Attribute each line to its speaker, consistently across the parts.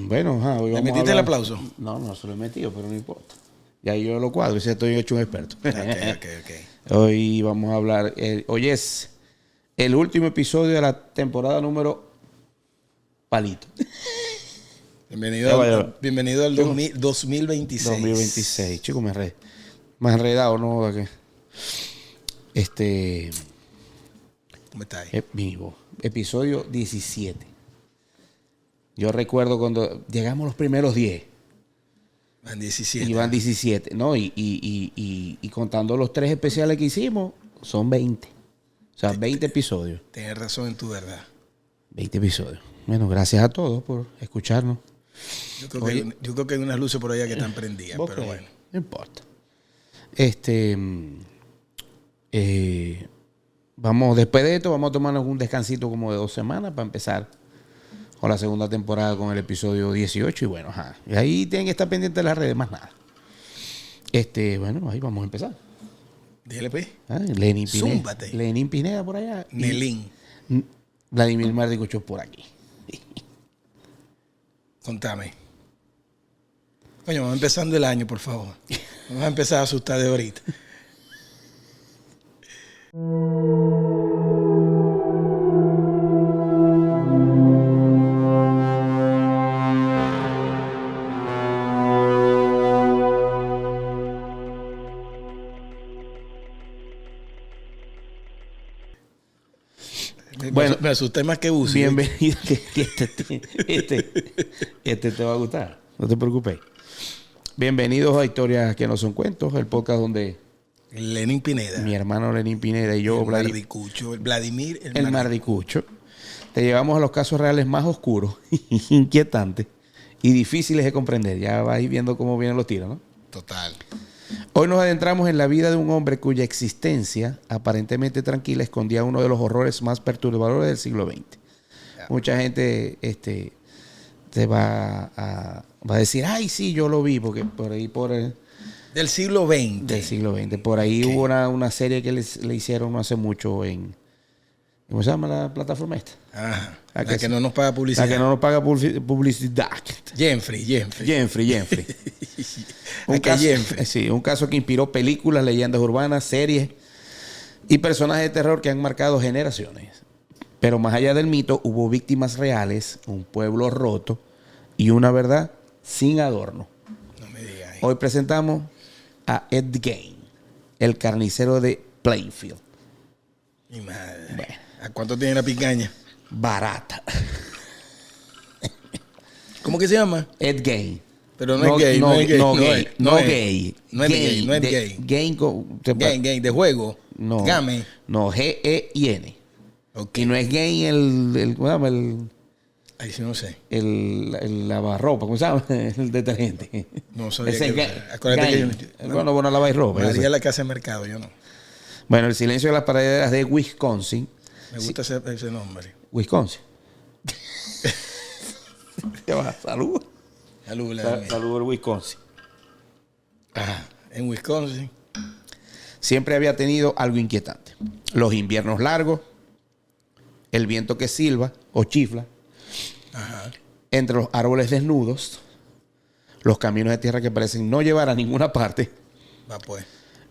Speaker 1: Bueno, hoy
Speaker 2: ¿Le
Speaker 1: vamos a
Speaker 2: metiste el
Speaker 1: hablar-
Speaker 2: aplauso?
Speaker 1: No se lo he metido, pero no importa. Ya yo lo cuadro, ya estoy hecho un experto.
Speaker 2: Ok.
Speaker 1: Hoy vamos a hablar, hoy es el último episodio de la temporada número palito.
Speaker 2: Bienvenido al 2026.
Speaker 1: 2026. Chico, me he enredado, ¿no?
Speaker 2: ¿Cómo está ahí?
Speaker 1: Vivo. Episodio 17. Yo recuerdo cuando llegamos a los primeros 10.
Speaker 2: Van 17.
Speaker 1: Y van 17, ¿no? Y contando los 3 especiales que hicimos, son 20. O sea, 20 episodios.
Speaker 2: Tienes razón en tu verdad.
Speaker 1: 20 episodios. Bueno, gracias a todos por escucharnos.
Speaker 2: Yo creo que hay unas luces por allá que están prendidas,
Speaker 1: Ok,
Speaker 2: pero bueno.
Speaker 1: no importa. Después de esto, vamos a tomarnos un descansito como de 2 semanas para empezar con la segunda temporada con el episodio 18. Y bueno, y ahí tienen que estar pendientes de las redes, más nada. Bueno, ahí vamos a empezar.
Speaker 2: Dígale, pues.
Speaker 1: Lenin Pineda.
Speaker 2: Zúmbate.
Speaker 1: Lenin Pineda por allá.
Speaker 2: Nelín.
Speaker 1: Vladimir Mardicucho por aquí.
Speaker 2: Contame. Coño, vamos empezando el año, por favor. Vamos a empezar a asustar de ahorita.
Speaker 1: Bueno,
Speaker 2: me asusté más que Uzi.
Speaker 1: Bienvenido. Este te va a gustar. No te preocupes. Bienvenidos a Historias que no son cuentos, el podcast donde
Speaker 2: Lenin Pineda.
Speaker 1: mi hermano Lenin Pineda y yo,
Speaker 2: el Vladimir.
Speaker 1: el Mardicucho, te llevamos a los casos reales más oscuros, inquietantes y difíciles de comprender. Ya vais viendo cómo vienen los tiros, ¿no?
Speaker 2: Total.
Speaker 1: Hoy nos adentramos en la vida de un hombre cuya existencia, aparentemente tranquila, escondía uno de los horrores más perturbadores del siglo XX. Mucha gente te va a decir, ay, sí, yo lo vi, porque por ahí,
Speaker 2: Del siglo XX.
Speaker 1: del siglo XX. Por ahí hubo una serie que le hicieron no hace mucho en... ¿Cómo se llama la plataforma esta?
Speaker 2: Ajá.
Speaker 1: La
Speaker 2: La que no nos paga publicidad.
Speaker 1: La que no nos paga publicidad.
Speaker 2: Jenfrey.
Speaker 1: Un caso que inspiró películas, leyendas urbanas, series y personajes de terror que han marcado generaciones. Pero más allá del mito, hubo víctimas reales, un pueblo roto y una verdad sin adorno.
Speaker 2: No me digas.
Speaker 1: Hoy presentamos a Ed Gein, el carnicero de Plainfield.
Speaker 2: Mi madre.
Speaker 1: Bueno.
Speaker 2: ¿A cuánto tiene la picaña?
Speaker 1: Barata.
Speaker 2: ¿Cómo que se llama?
Speaker 1: Ed Gein.
Speaker 2: Pero no es gay.
Speaker 1: No es gay.
Speaker 2: Game, de juego.
Speaker 1: No.
Speaker 2: Game.
Speaker 1: No, G-E-I-N.
Speaker 2: Ok.
Speaker 1: Y no es gay ¿cómo se llama?
Speaker 2: Ahí sí no sé.
Speaker 1: El lavarropa, ¿cómo se llama? El detergente.
Speaker 2: No sabía
Speaker 1: Ese
Speaker 2: que... Acuérdate que...
Speaker 1: Bueno, laváis ropa.
Speaker 2: María la casa de mercado, yo no.
Speaker 1: Bueno, el silencio de las praderas de Wisconsin.
Speaker 2: Me gusta ese nombre.
Speaker 1: Wisconsin. Salud. Salud, Wisconsin.
Speaker 2: Ajá. En Wisconsin.
Speaker 1: Siempre había tenido algo inquietante. Los inviernos largos, el viento que silba o chifla,
Speaker 2: Ajá.
Speaker 1: entre los árboles desnudos, los caminos de tierra que parecen no llevar a ninguna parte.
Speaker 2: Va pues.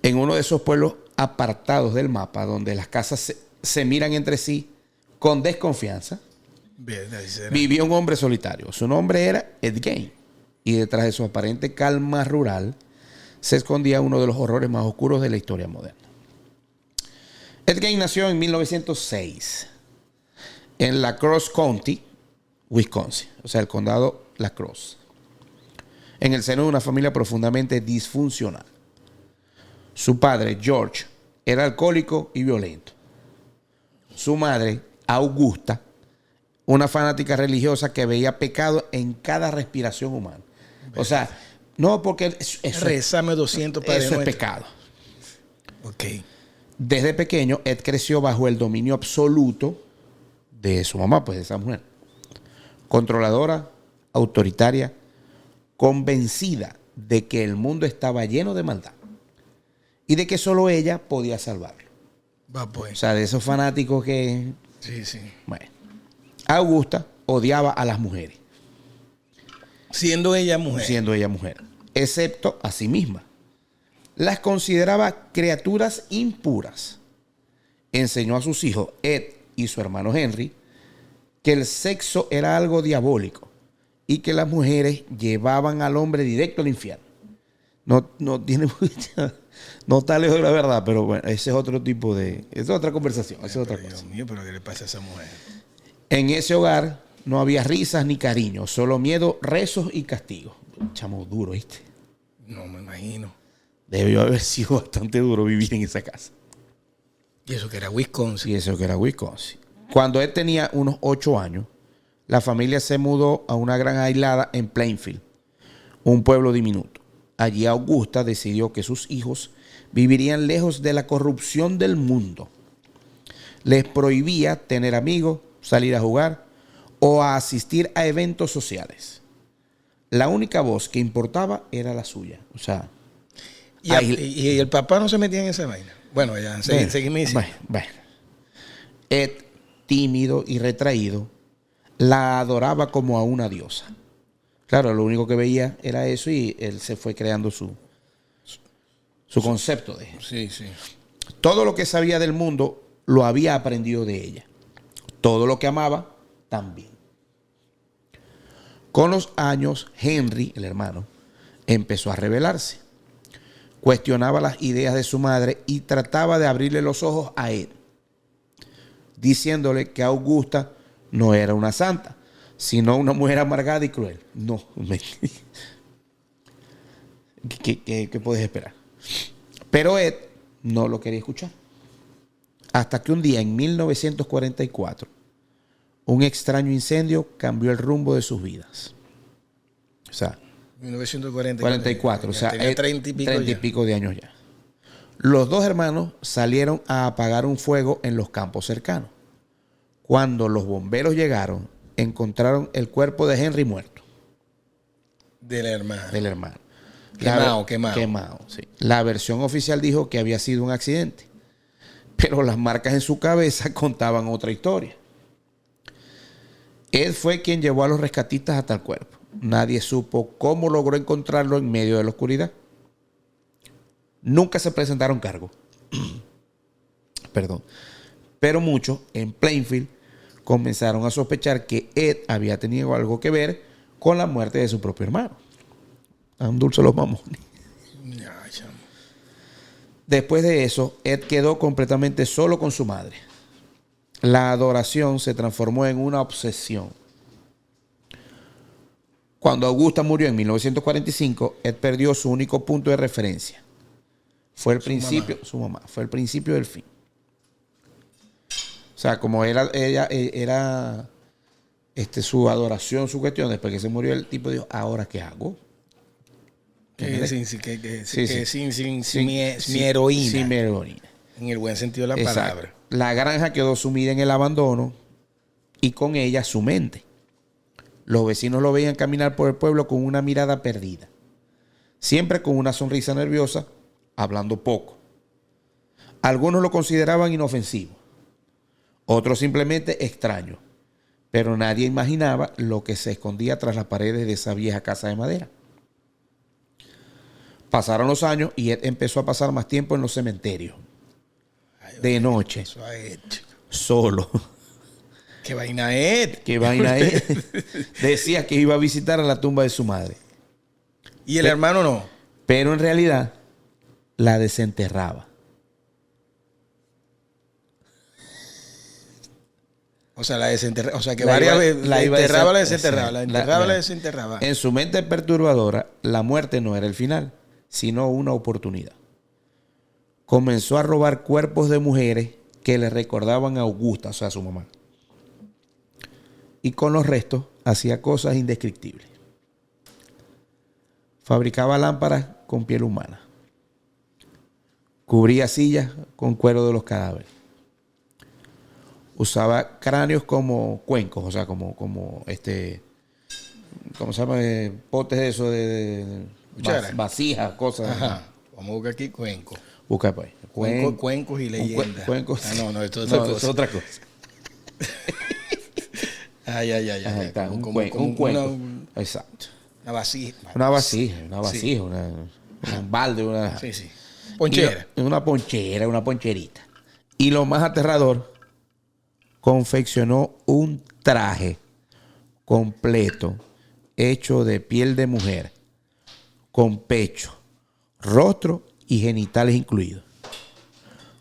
Speaker 1: En uno de esos pueblos apartados del mapa, donde las casas se miran entre sí con desconfianza, vivía un hombre solitario. Su nombre era Ed Gein. Y detrás de su aparente calma rural se escondía uno de los horrores más oscuros de la historia moderna. Ed Gein nació en 1906 en La Crosse County, Wisconsin, o sea, el condado La Crosse, en el seno de una familia profundamente disfuncional. Su padre, George, era alcohólico y violento. Su madre, Augusta, una fanática religiosa que veía pecado en cada respiración humana. O sea, no porque
Speaker 2: Rezame 200 para
Speaker 1: eso es pecado.
Speaker 2: Ok.
Speaker 1: Desde pequeño, Ed creció bajo el dominio absoluto de su mamá, pues de esa mujer. Controladora, autoritaria, convencida de que el mundo estaba lleno de maldad y de que solo ella podía salvarlo.
Speaker 2: Va pues.
Speaker 1: O sea, de esos fanáticos que...
Speaker 2: Sí.
Speaker 1: Bueno. Augusta odiaba a las mujeres.
Speaker 2: Siendo ella mujer.
Speaker 1: Siendo ella mujer. Excepto a sí misma. Las consideraba criaturas impuras. Enseñó a sus hijos, Ed y su hermano Henry, que el sexo era algo diabólico y que las mujeres llevaban al hombre directo al infierno. No tiene no está lejos de la verdad, pero bueno, ese es otro tipo de... Esa es otra conversación, esa es otra cosa.
Speaker 2: Dios mío, pero ¿qué le pasa a esa mujer?
Speaker 1: En ese hogar no había risas ni cariño, solo miedo, rezos y castigos. Chamo duro, ¿viste?
Speaker 2: No me imagino.
Speaker 1: Debió haber sido bastante duro vivir en esa casa.
Speaker 2: Y eso que era Wisconsin.
Speaker 1: Y eso que era Wisconsin. Cuando él tenía unos 8 años, la familia se mudó a una granja aislada en Plainfield, un pueblo diminuto. Allí Augusta decidió que sus hijos vivirían lejos de la corrupción del mundo. Les prohibía tener amigos, salir a jugar o a asistir a eventos sociales. La única voz que importaba era la suya. O sea,
Speaker 2: y el papá no se metía en esa vaina. Bueno, ya, seguime diciendo.
Speaker 1: Bueno. Ed, tímido y retraído, la adoraba como a una diosa. Claro, lo único que veía era eso y él se fue creando su concepto de eso.
Speaker 2: Sí, sí.
Speaker 1: Todo lo que sabía del mundo lo había aprendido de ella. Todo lo que amaba, también. Con los años, Henry, el hermano, empezó a rebelarse. Cuestionaba las ideas de su madre y trataba de abrirle los ojos a Ed, diciéndole que Augusta no era una santa, sino una mujer amargada y cruel. No. ¿Qué puedes esperar? Pero Ed no lo quería escuchar. Hasta que un día, en 1944, un extraño incendio cambió el rumbo de sus vidas. O sea,
Speaker 2: 1944.
Speaker 1: O sea,
Speaker 2: tenía 30
Speaker 1: y pico de años ya. Los dos hermanos salieron a apagar un fuego en los campos cercanos. Cuando los bomberos llegaron, encontraron el cuerpo de Henry muerto.
Speaker 2: Del hermano.
Speaker 1: Quemado, sí. La versión oficial dijo que había sido un accidente, pero las marcas en su cabeza contaban otra historia. Él fue quien llevó a los rescatistas hasta el cuerpo. Nadie supo cómo logró encontrarlo en medio de la oscuridad. Nunca se presentaron cargos. Perdón. Pero muchos en Plainfield comenzaron a sospechar que Ed había tenido algo que ver con la muerte de su propio hermano. Tan dulces los mamones. Después de eso, Ed quedó completamente solo con su madre. La adoración se transformó en una obsesión. Cuando Augusta murió en 1945, Ed perdió su único punto de referencia. Fue el principio, su mamá, fue el principio del fin. O sea, como ella era su adoración, su cuestión, después que se murió el tipo dijo, ¿ahora qué hago?
Speaker 2: Sin mi heroína.
Speaker 1: Sin mi heroína.
Speaker 2: En el buen sentido de la
Speaker 1: Exacto.
Speaker 2: palabra.
Speaker 1: La granja quedó sumida en el abandono y con ella su mente. Los vecinos lo veían caminar por el pueblo con una mirada perdida. Siempre con una sonrisa nerviosa, hablando poco. Algunos lo consideraban inofensivo. Otros simplemente extraño. Pero nadie imaginaba lo que se escondía tras las paredes de esa vieja casa de madera. Pasaron los años y Ed empezó a pasar más tiempo en los cementerios. De noche. Solo.
Speaker 2: ¿Qué vaina Ed?
Speaker 1: ¿Qué vaina Ed? Decía que iba a visitar a la tumba de su madre.
Speaker 2: ¿Y el hermano no?
Speaker 1: Pero en realidad la desenterraba.
Speaker 2: O sea, la desenterraba. O sea, que varias veces la enterraba, la desenterraba. La enterraba, la desenterraba.
Speaker 1: En su mente perturbadora, la muerte no era el final, sino una oportunidad. Comenzó a robar cuerpos de mujeres que le recordaban a Augusta, o sea, a su mamá. Y con los restos hacía cosas indescriptibles. Fabricaba lámparas con piel humana. Cubría sillas con cuero de los cadáveres. Usaba cráneos como cuencos, o sea, como ¿cómo se llama? Potes de eso de vasijas, cosas.
Speaker 2: Ajá. Vamos a buscar aquí cuenco.
Speaker 1: Busca pues.
Speaker 2: Cuencos y leyendas.
Speaker 1: Cuencos.
Speaker 2: No, esto es otra cosa.
Speaker 1: Ay. Ahí está, un cuenco. Exacto.
Speaker 2: Una vasija.
Speaker 1: Sí. Un balde, una...
Speaker 2: Sí. Ponchera.
Speaker 1: Una poncherita. Y lo más aterrador, confeccionó un traje completo hecho de piel de mujer, con pecho, rostro y genitales incluidos.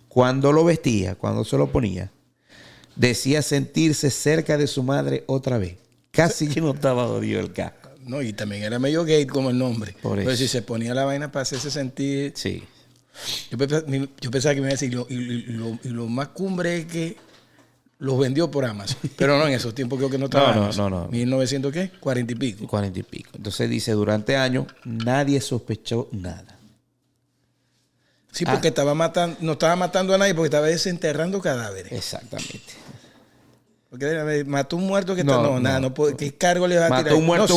Speaker 1: Cuando lo vestía, cuando se lo ponía, decía sentirse cerca de su madre otra vez. Casi que no estaba jodido el caso.
Speaker 2: No, y también era medio gay como el nombre.
Speaker 1: Pero
Speaker 2: si se ponía la vaina para hacerse sentir...
Speaker 1: Sí.
Speaker 2: Yo pensaba que me iba a decir, y lo más cumbre es que los vendió por Amazon. Pero no, en esos tiempos creo que no estaba Amazon.
Speaker 1: No.
Speaker 2: 1900, ¿qué? 40 y pico.
Speaker 1: 40 y pico. Entonces dice, durante años nadie sospechó nada.
Speaker 2: Sí, porque no estaba matando a nadie porque estaba desenterrando cadáveres.
Speaker 1: Exactamente.
Speaker 2: Porque mató un muerto que ¿qué cargo le va a tirar?
Speaker 1: Mató un muerto,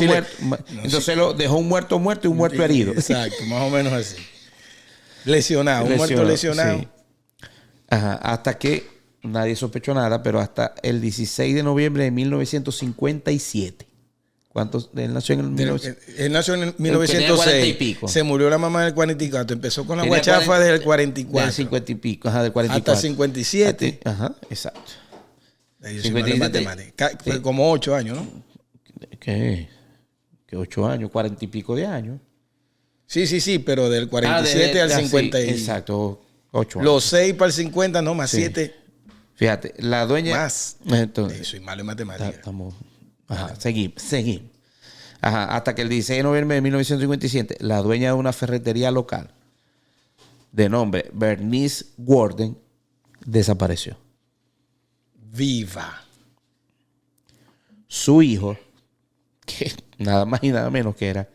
Speaker 1: entonces lo dejó un muerto y un muerto herido.
Speaker 2: Exacto, más o menos así. Un muerto lesionado.
Speaker 1: Sí. Ajá, hasta que nadie sospechó nada, pero hasta el 16 de noviembre de 1957. ¿Cuántos? Él nació en
Speaker 2: Él nació en 1906.
Speaker 1: Y pico.
Speaker 2: Se murió la mamá del 44. Empezó con la guachafa del 44.
Speaker 1: Del 50 y pico. Ajá, del 44.
Speaker 2: Hasta 57.
Speaker 1: Ajá, exacto.
Speaker 2: Yo soy malo en matemáticas. Fue como 8 años, ¿no?
Speaker 1: ¿Qué 8 años? 40 y pico de años.
Speaker 2: Sí, pero del 47 al 50.
Speaker 1: Sí, exacto, 8 años.
Speaker 2: Los 6 para el 50, no, más 7.
Speaker 1: Fíjate, la dueña...
Speaker 2: Más.
Speaker 1: Entonces,
Speaker 2: soy malo en matemáticas.
Speaker 1: Seguimos. Ajá, hasta que el 16 de noviembre de 1957, la dueña de una ferretería local de nombre Bernice Worden desapareció.
Speaker 2: Viva.
Speaker 1: Su hijo, que nada más y nada menos que era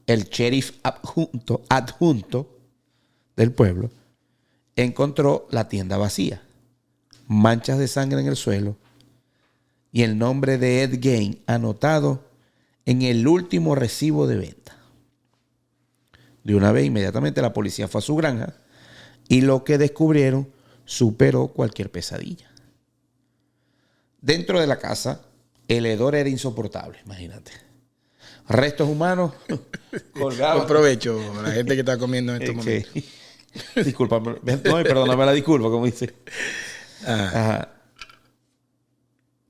Speaker 1: el sheriff adjunto del pueblo, encontró la tienda vacía, manchas de sangre en el suelo y el nombre de Ed Gein anotado en el último recibo de venta. De una vez, inmediatamente la policía fue a su granja y lo que descubrieron superó cualquier pesadilla. Dentro de la casa, el hedor era insoportable, imagínate. Restos humanos colgados.
Speaker 2: Buen provecho a la gente que está comiendo en estos momentos.
Speaker 1: Discúlpame, perdóname la disculpa, como dice. Ajá.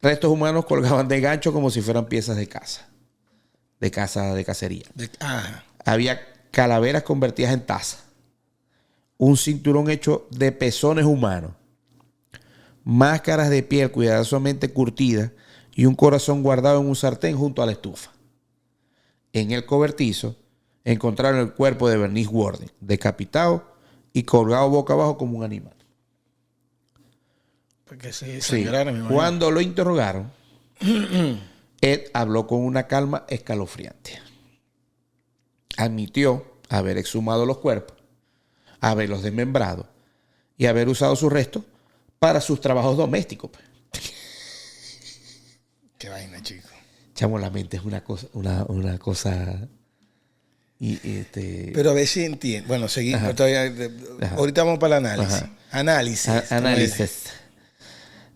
Speaker 1: Restos humanos colgaban de gancho como si fueran piezas de casa. De cacería. Había calaveras convertidas en taza. Un cinturón hecho de pezones humanos. Máscaras de piel cuidadosamente curtidas y un corazón guardado en un sartén junto a la estufa. En el cobertizo encontraron el cuerpo de Bernice Worden, decapitado y colgado boca abajo como un animal.
Speaker 2: Porque sí.
Speaker 1: Cuando lo interrogaron, Ed habló con una calma escalofriante. Admitió haber exhumado los cuerpos, haberlos desmembrado y haber usado sus restos para sus trabajos domésticos.
Speaker 2: Qué vaina, chico.
Speaker 1: Chamo, la mente es una cosa
Speaker 2: Pero a ver si entiendo. Bueno, seguimos. Ahorita vamos para el análisis.
Speaker 1: Análisis.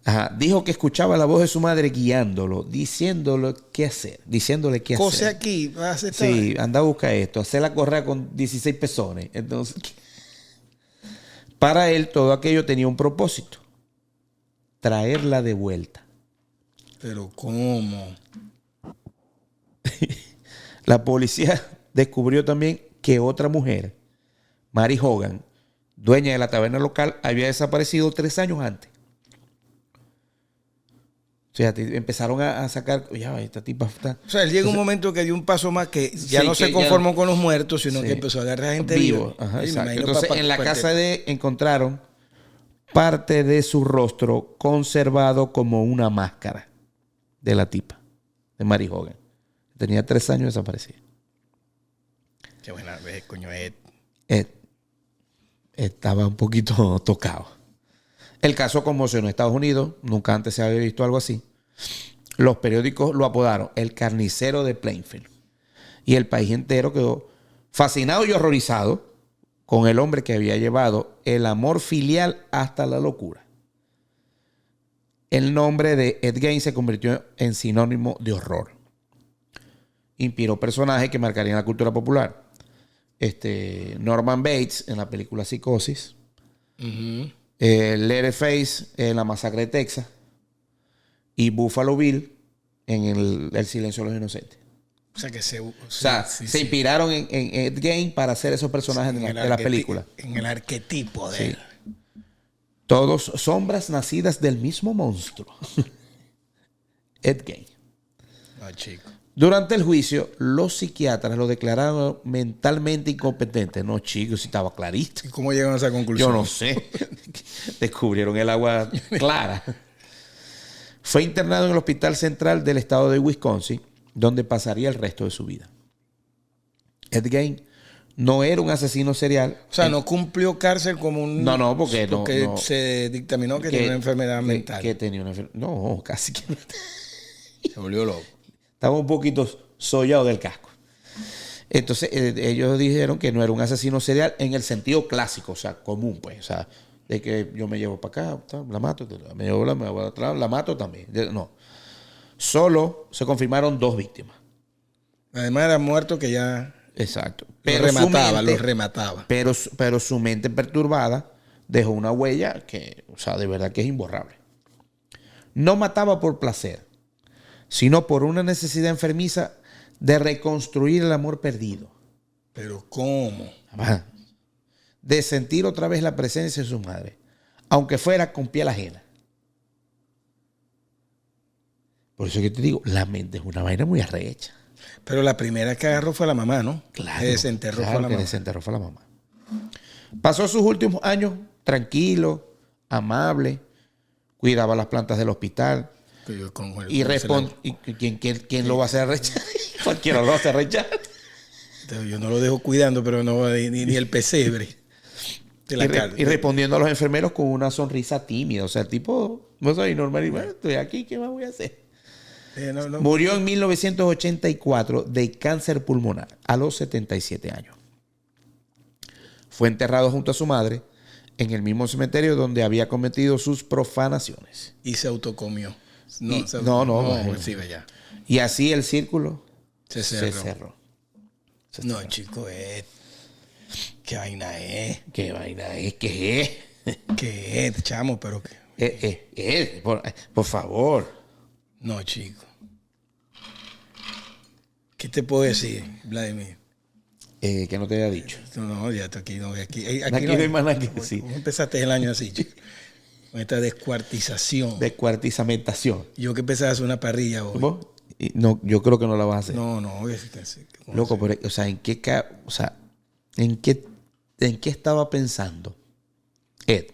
Speaker 1: Ajá. Dijo que escuchaba la voz de su madre guiándolo, diciéndole qué hacer.
Speaker 2: Cose aquí, vas a hacer
Speaker 1: Sí, anda a buscar esto, hacer la correa con 16 pezones. Entonces, para él todo aquello tenía un propósito: traerla de vuelta.
Speaker 2: Pero ¿cómo?
Speaker 1: La policía descubrió también que otra mujer, Mary Hogan, dueña de la taberna local, había desaparecido 3 años antes. O sea, empezaron a sacar, ya, esta tipa está...
Speaker 2: O sea, él llega un momento que dio un paso más que ya no se conformó con los muertos, sino que empezó a agarrar gente
Speaker 1: vivo. Entonces, en la casa de encontraron parte de su rostro conservado como una máscara de la tipa, de Mary Hogan. Tenía 3 años desaparecida.
Speaker 2: Qué buena vez, coño, Ed.
Speaker 1: Estaba un poquito tocado. El caso conmocionó a Estados Unidos. Nunca antes se había visto algo así. Los periódicos lo apodaron el carnicero de Plainfield. Y el país entero quedó fascinado y horrorizado con el hombre que había llevado el amor filial hasta la locura. El nombre de Ed Gein se convirtió en sinónimo de horror. inspiró personajes que marcarían la cultura popular. Norman Bates en la película Psicosis. Leatherface en la masacre de Texas. Y Buffalo Bill en el silencio de los inocentes.
Speaker 2: O sea, que
Speaker 1: se inspiraron en Ed Gein para hacer esos personajes de la película.
Speaker 2: En el arquetipo de él.
Speaker 1: Todos sombras nacidas del mismo monstruo. Ed Gein.
Speaker 2: No, chico.
Speaker 1: Durante el juicio, los psiquiatras lo declararon mentalmente incompetente. No, chicos, si estaba clarito.
Speaker 2: ¿Y cómo llegaron a esa conclusión?
Speaker 1: Yo no sé. Descubrieron el agua clara. Fue internado en el Hospital Central del estado de Wisconsin, donde pasaría el resto de su vida. Ed Gein no era un asesino serial.
Speaker 2: O sea, no cumplió cárcel como un...
Speaker 1: No, porque no,
Speaker 2: se dictaminó que tenía una enfermedad mental.
Speaker 1: Que tenía una enfermedad. No, casi que no.
Speaker 2: Se volvió loco.
Speaker 1: Estaba un poquito sollado del casco. Entonces, ellos dijeron que no era un asesino serial en el sentido clásico, o sea, común, pues. O sea, de que yo me llevo para acá, la mato, me llevo me voy atrás, la mato también. No. Solo se confirmaron 2 víctimas.
Speaker 2: Además era muerto que ya...
Speaker 1: Exacto.
Speaker 2: Pero los remataba.
Speaker 1: Pero su mente perturbada dejó una huella que, o sea, de verdad que es imborrable. No mataba por placer, sino por una necesidad enfermiza de reconstruir el amor perdido.
Speaker 2: ¿Pero cómo?
Speaker 1: De sentir otra vez la presencia de su madre, aunque fuera con piel ajena. Por eso que te digo, la mente es una vaina muy arrecha.
Speaker 2: Pero la primera que agarró fue la mamá, ¿no?
Speaker 1: Claro.
Speaker 2: Que desenterró
Speaker 1: fue la mamá. Pasó sus últimos años tranquilo, amable, cuidaba las plantas del hospital. ¿Quién lo va a hacer rechazar? Cualquiera lo va a hacer rechazar.
Speaker 2: Yo no lo dejo cuidando, pero no ni el pesebre.
Speaker 1: Y respondiendo a los enfermeros con una sonrisa tímida. O sea, el tipo, no soy normal. Y bueno, estoy aquí, ¿qué más voy a hacer? Murió en 1984 de cáncer pulmonar a los 77 años. Fue enterrado junto a su madre en el mismo cementerio donde había cometido sus profanaciones.
Speaker 2: Y se autocomió.
Speaker 1: Ya. Y así el círculo se cerró.
Speaker 2: No, chico, ¿qué vaina es?
Speaker 1: ¿Qué vaina es? ¿Qué es?
Speaker 2: ¿Qué es, chamo? Pero
Speaker 1: por favor.
Speaker 2: No, chico. ¿Qué te puedo decir, Vladimir?
Speaker 1: Que no te había dicho.
Speaker 2: No, ya está aquí. Aquí
Speaker 1: no hay más nada que decir.
Speaker 2: ¿Cómo empezaste el año así, chico? Con esta descuartización.
Speaker 1: Descuartizamentación.
Speaker 2: Yo que empecé a hacer una parrilla hoy.
Speaker 1: ¿Vos? No, yo creo que no la vas a hacer.
Speaker 2: No.
Speaker 1: Loco, pero, o sea, ¿en qué estaba pensando Ed?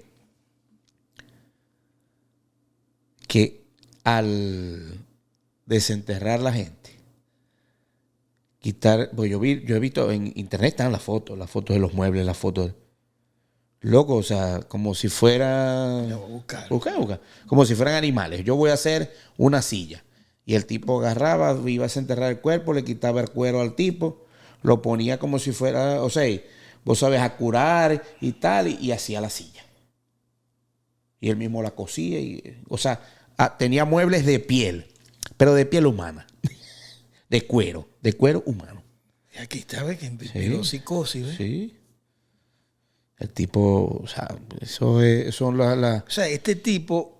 Speaker 1: Que al desenterrar la gente, quitar, pues yo he visto en internet están las fotos de los muebles, las fotos. Loco, o sea, como si fuera...
Speaker 2: Buscar.
Speaker 1: Como si fueran animales. Yo voy a hacer una silla. Y el tipo agarraba, iba a desenterrar el cuerpo, le quitaba el cuero al tipo, lo ponía como si fuera, o sea, vos sabes, a curar y tal, y hacía la silla. Y él mismo la cosía. O sea, tenía muebles de piel, pero de piel humana. De cuero humano.
Speaker 2: Y aquí estaba que empezó psicosis, ¿ves?
Speaker 1: Sí. El tipo, o sea, son las...
Speaker 2: O sea, este tipo...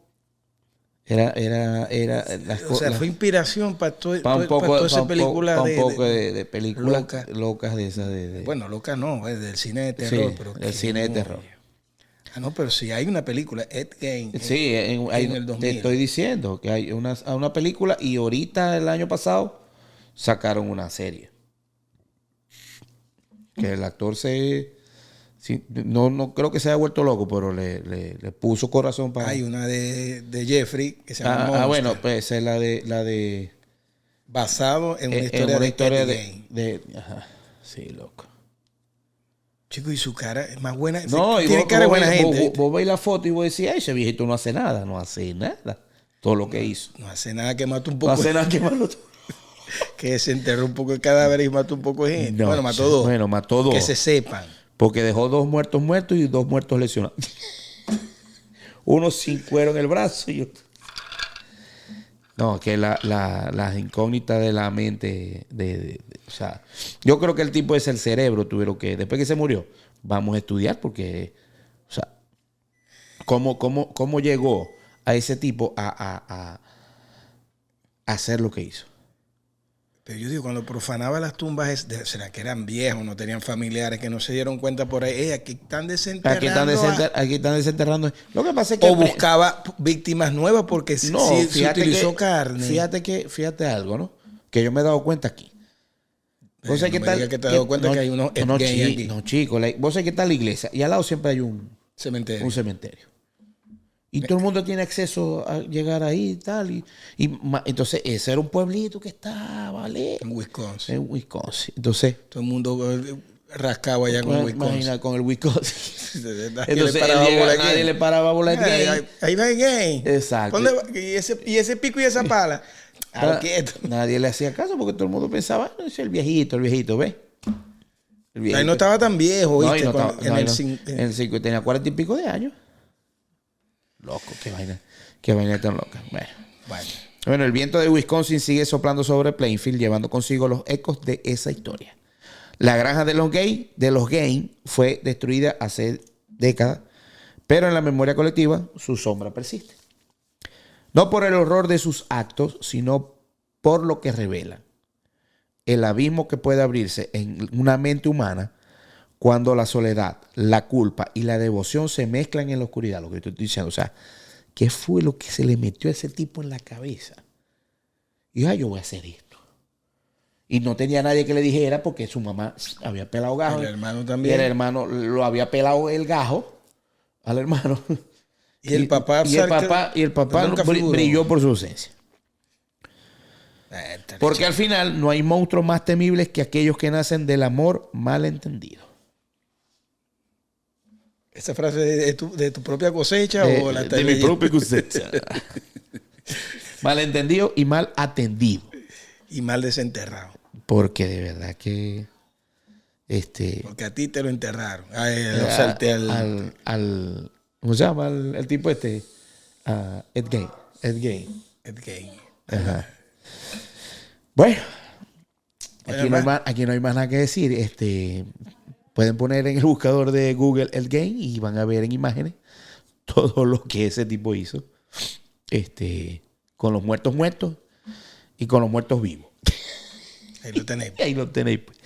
Speaker 1: Era
Speaker 2: fue inspiración para toda esa película.
Speaker 1: Para un poco de películas locas de esas.
Speaker 2: Bueno, locas no, es del cine de terror.
Speaker 1: Sí,
Speaker 2: pero
Speaker 1: del cine de terror.
Speaker 2: No, pero sí hay una película, Ed Gein.
Speaker 1: Sí, en el 2000. Te estoy diciendo que hay una película y ahorita el año pasado sacaron una serie. Que el actor no creo que se haya vuelto loco, pero le puso corazón para...
Speaker 2: Hay una de Jeffrey que se llama Monster.
Speaker 1: Bueno, pues esa es la de
Speaker 2: basado en una historia de
Speaker 1: ajá, sí, loco.
Speaker 2: Chico, y su cara es más buena.
Speaker 1: No,
Speaker 2: tiene cara de buena gente.
Speaker 1: Vos veis la foto y vos decís, ese viejito no hace nada. Todo lo que hizo.
Speaker 2: No hace nada que mató un poco.
Speaker 1: No hace nada que mató.
Speaker 2: Que se enterró un poco de cadáver y mató un poco de gente. Bueno, mató dos. Que se sepan.
Speaker 1: Porque dejó 2 muertos y 2 muertos lesionados. Uno sin cuero en el brazo y otro. No, que las incógnitas de la mente, o sea, yo creo que el tipo es el cerebro, tuvieron que, después que se murió, vamos a estudiar porque, o sea, cómo llegó a ese tipo a hacer lo que hizo.
Speaker 2: Pero yo digo, cuando profanaba las tumbas, ¿será que eran viejos, no tenían familiares, que no se dieron cuenta por ahí? Aquí están desenterrando.
Speaker 1: Aquí están desenterrando. Lo que pasa es que...
Speaker 2: O buscaba víctimas nuevas porque
Speaker 1: no,
Speaker 2: se utilizó carne.
Speaker 1: Fíjate algo, ¿no? Que yo me he dado cuenta aquí.
Speaker 2: ¿Vos sabés que te has dado cuenta que hay unos gays aquí?
Speaker 1: No, chicos. Vos sabés que está la iglesia y al lado siempre hay un cementerio. Y todo el mundo tiene acceso a llegar ahí y tal. Entonces, ese era un pueblito que estaba lejos.
Speaker 2: En Wisconsin.
Speaker 1: En Wisconsin. Entonces,
Speaker 2: todo el mundo rascaba allá con Wisconsin.
Speaker 1: Imagina, con el Wisconsin.
Speaker 2: Entonces,
Speaker 1: nadie le paraba bola al gay.
Speaker 2: Ahí va el gay.
Speaker 1: Exacto.
Speaker 2: ¿Y ese pico y esa pala?
Speaker 1: Nadie le hacía caso porque todo el mundo pensaba, no, es el viejito, ¿ves?
Speaker 2: Ahí no estaba tan viejo, ¿viste?
Speaker 1: En el 5 tenía 40 y pico de años. Loco, qué vaina tan loca. Bueno, el viento de Wisconsin sigue soplando sobre Plainfield, llevando consigo los ecos de esa historia. La granja de los Gaines fue destruida hace décadas, pero en la memoria colectiva su sombra persiste. No por el horror de sus actos, sino por lo que revelan. El abismo que puede abrirse en una mente humana cuando la soledad, la culpa y la devoción se mezclan en la oscuridad, lo que estoy diciendo. O sea, ¿qué fue lo que se le metió a ese tipo en la cabeza? Y yo voy a hacer esto. Y no tenía nadie que le dijera porque su mamá había pelado gajo.
Speaker 2: El hermano también.
Speaker 1: Y el hermano lo había pelado el gajo al hermano.
Speaker 2: Y el papá
Speaker 1: brilló por su ausencia. Porque al final no hay monstruos más temibles que aquellos que nacen del amor malentendido.
Speaker 2: ¿Esa frase de tu propia cosecha o la
Speaker 1: de mi propia cosecha? Malentendido y mal atendido.
Speaker 2: Y mal desenterrado.
Speaker 1: Porque de verdad que...
Speaker 2: Porque a ti te lo enterraron.
Speaker 1: ¿Cómo se llama? El tipo Ed Gein. Ajá. Bueno, aquí no hay más nada que decir. Pueden poner en el buscador de Google Ed Gein y van a ver en imágenes todo lo que ese tipo hizo. Con los muertos y con los muertos vivos.
Speaker 2: Ahí lo tenéis.
Speaker 1: Ahí lo tenéis. Pues.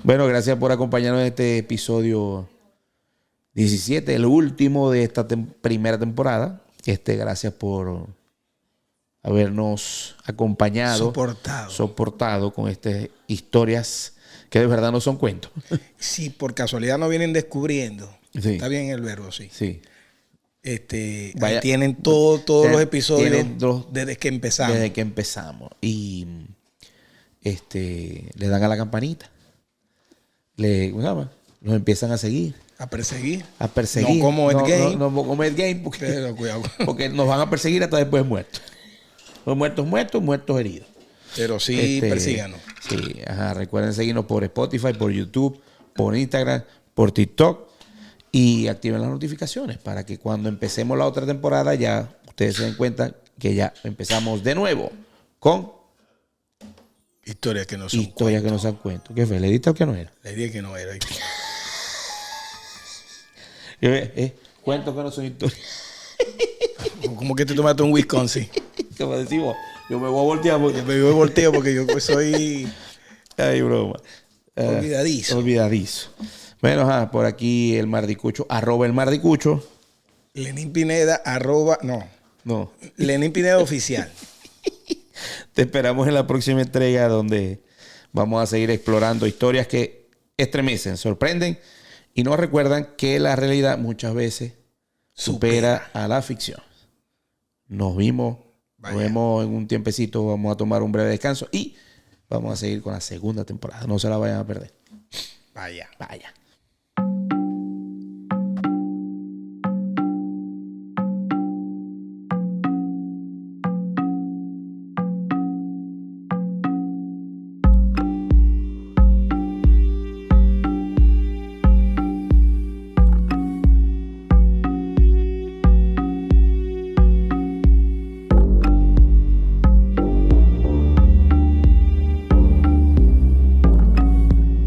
Speaker 1: Bueno, gracias por acompañarnos en este episodio 17, el último de esta primera temporada. Gracias por habernos acompañado, soportado con estas historias que de verdad no son cuentos.
Speaker 2: Si por casualidad no vienen descubriendo,
Speaker 1: sí.
Speaker 2: Está bien el verbo, sí.
Speaker 1: Sí.
Speaker 2: Ahí tienen todos los episodios desde que empezamos.
Speaker 1: Desde que empezamos. Y le dan a la campanita. ¿Cómo se llama? Nos empiezan a seguir.
Speaker 2: A perseguir.
Speaker 1: No
Speaker 2: como Ed Gein.
Speaker 1: No como Ed Gein porque nos van a perseguir hasta después de muertos. Los muertos heridos.
Speaker 2: Pero sí, persíganos.
Speaker 1: Sí, ajá. Recuerden seguirnos por Spotify, por YouTube, por Instagram, por TikTok. Y activen las notificaciones para que cuando empecemos la otra temporada ya ustedes se den cuenta que ya empezamos de nuevo con
Speaker 2: historias que no
Speaker 1: son cuentos. ¿Qué fue? ¿Le diste o que no era?
Speaker 2: Le dije que no era.
Speaker 1: Cuentos que no son historias.
Speaker 2: ¿Cómo que te tomaste un Wisconsin?
Speaker 1: Como decimos, yo me voy a voltear
Speaker 2: porque yo soy...
Speaker 1: Ay, broma. Olvidadizo. Bueno, por aquí el Mardicucho, @elmardicucho.
Speaker 2: Lenín Pineda,
Speaker 1: No.
Speaker 2: Lenín Pineda oficial.
Speaker 1: Te esperamos en la próxima entrega donde vamos a seguir explorando historias que estremecen, sorprenden y nos recuerdan que la realidad muchas veces supera a la ficción. Nos vemos en un tiempecito, vamos a tomar un breve descanso y vamos a seguir con la segunda temporada. No se la vayan a perder.
Speaker 2: Vaya.